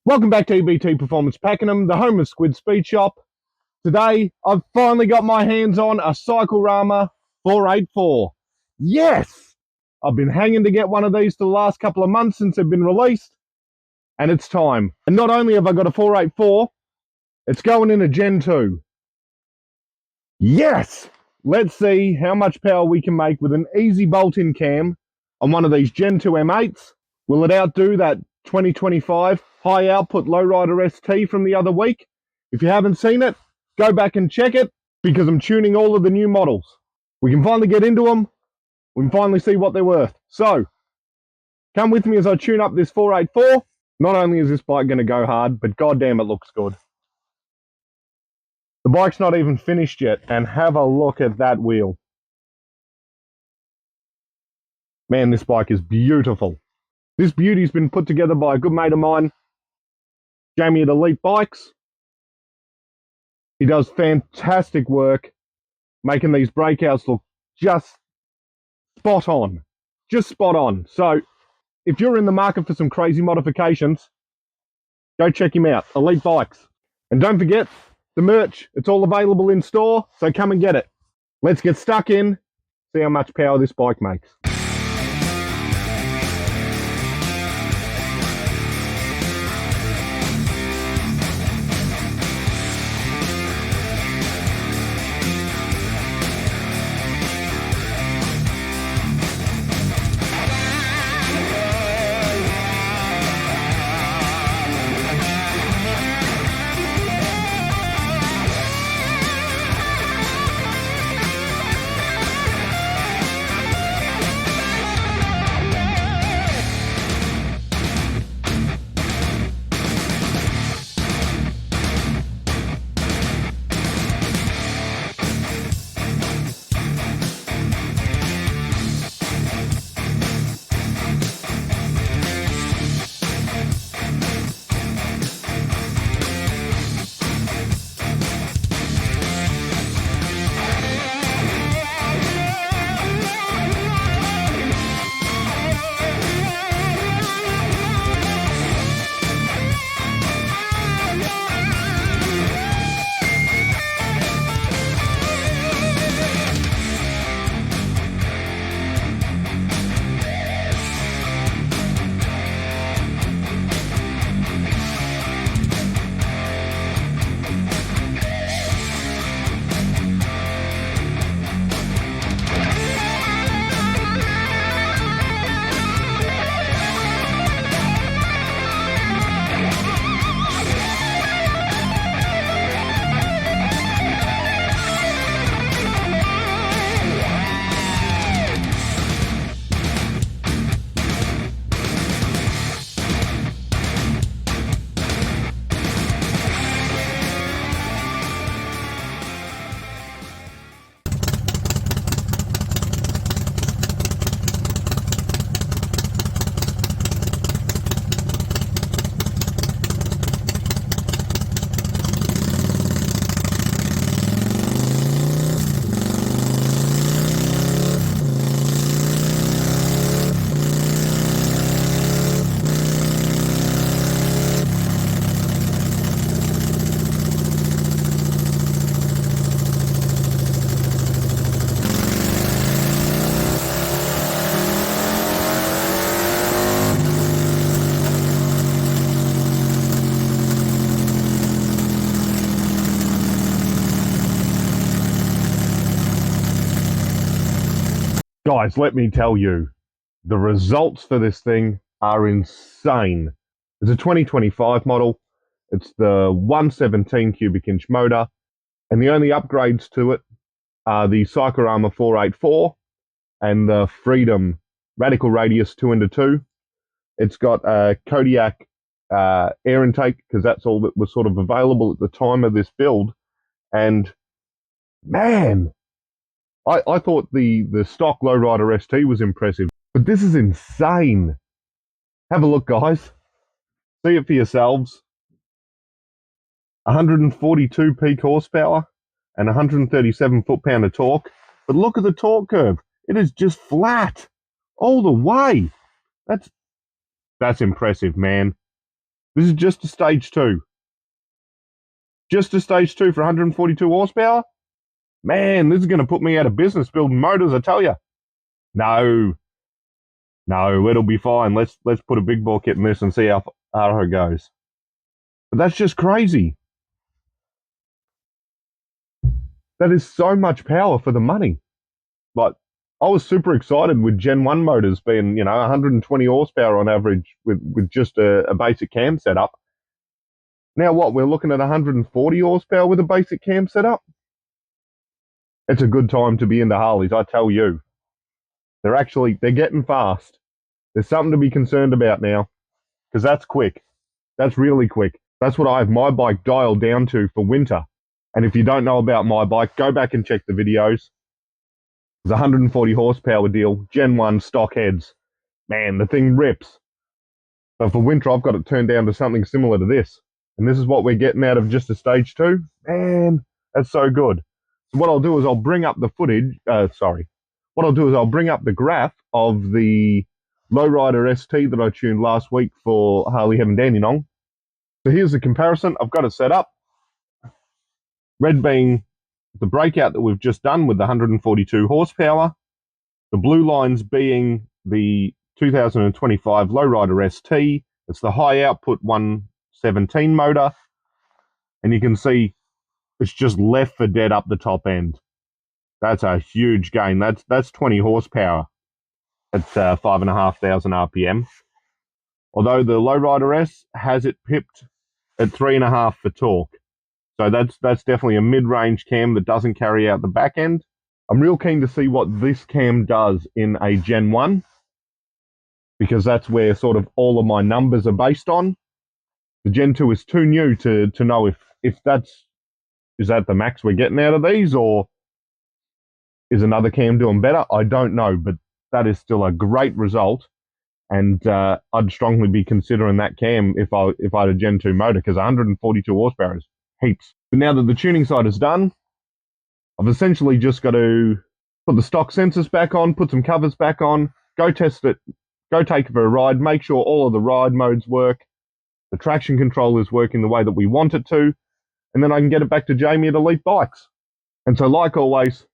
Welcome back to EBT Performance Pakenham, the home of Squid Speed Shop. Today, I've finally got my hands on a Cyclerama 484. Yes! I've been hanging to get one of these for the last couple of months since they've been released, and it's time. And not only have I got a 484, it's going in a Gen 2. Yes! Let's see how much power we can make with an easy bolt-in cam on one of these Gen 2 M8s. Will it outdo that 2025 high output Lowrider ST from the other week? If you haven't seen it, go back and check it because I'm tuning all of the new models. We can finally get into them. We can finally see what they're worth. So, come with me as I tune up this 484. Not only is this bike going to go hard, but goddamn it looks good. The bike's not even finished yet, and have a look at that wheel. Man, this bike is beautiful. This beauty's been put together by a good mate of mine, Jamie at Elite Bikes. He does fantastic work making these breakouts look just spot on. Just spot on. So, if you're in the market for some crazy modifications, go check him out, Elite Bikes. And don't forget, the merch, it's all available in store, so come and get it. Let's get stuck in, see how much power this bike makes. Guys, let me tell you, the results for this thing are insane. It's a 2025 model. It's the 117 cubic inch motor, and the only upgrades to it are the Cyclerama 484 and the Freedom Radical Radius 2 into 2. It's got a Kodiak air intake because that's all that was sort of available at the time of this build. And man, I thought the stock Lowrider ST was impressive, but this is insane. Have a look, guys. See it for yourselves. 142 peak horsepower and 137 foot-pound of torque. But look at the torque curve. It is just flat all the way. That's impressive, man. This is just a stage 2. Just a stage 2 for 142 horsepower? Man, this is going to put me out of business building motors, I tell you. No, it'll be fine. Let's put a big bore kit in this and see how it goes. But that's just crazy. That is so much power for the money. Like, I was super excited with Gen 1 motors being, 120 horsepower on average with just a basic cam setup. Now what, we're looking at 140 horsepower with a basic cam setup? It's a good time to be into Harleys, I tell you. They're getting fast. There's something to be concerned about now, because that's quick. That's really quick. That's what I have my bike dialed down to for winter. And if you don't know about my bike, go back and check the videos. It's a 140 horsepower deal, Gen 1 stock heads. Man, the thing rips. So for winter, I've got it turned down to something similar to this. And this is what we're getting out of just a stage 2. Man, that's so good. So what I'll do is I'll bring up the footage. What I'll do is I'll bring up the graph of the Lowrider ST that I tuned last week for Harley Heaven Dandenong. So here's the comparison. I've got it set up. Red being the breakout that we've just done with the 142 horsepower. The blue lines being the 2025 Lowrider ST. It's the high output 117 motor. And you can see it's just left for dead up the top end. That's a huge gain. That's 20 horsepower at 5,500 RPM. Although the Lowrider S has it pipped at 3.5 for torque. So that's definitely a mid-range cam that doesn't carry out the back end. I'm real keen to see what this cam does in a Gen 1, because that's where sort of all of my numbers are based on. The Gen 2 is too new to know if is that the max we're getting out of these, or is another cam doing better? I don't know, but that is still a great result. And I'd strongly be considering that cam if I had a Gen 2 motor, because 142 horsepower is heaps. But now that the tuning side is done, I've essentially just got to put the stock sensors back on, put some covers back on, go test it, go take it for a ride, make sure all of the ride modes work, the traction control is working the way that we want it to, and then I can get it back to Jamie at Elite Bikes. And so, like always,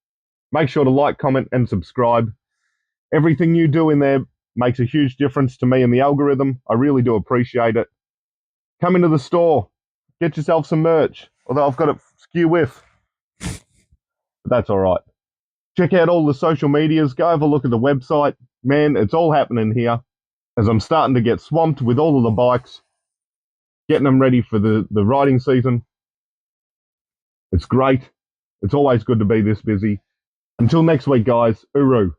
make sure to like, comment, and subscribe. Everything you do in there makes a huge difference to me and the algorithm. I really do appreciate it. Come into the store, get yourself some merch, although I've got it skew with. But that's all right. Check out all the social medias. Go have a look at the website. Man, it's all happening here as I'm starting to get swamped with all of the bikes, getting them ready for the riding season. It's great. It's always good to be this busy. Until next week, guys. Uru.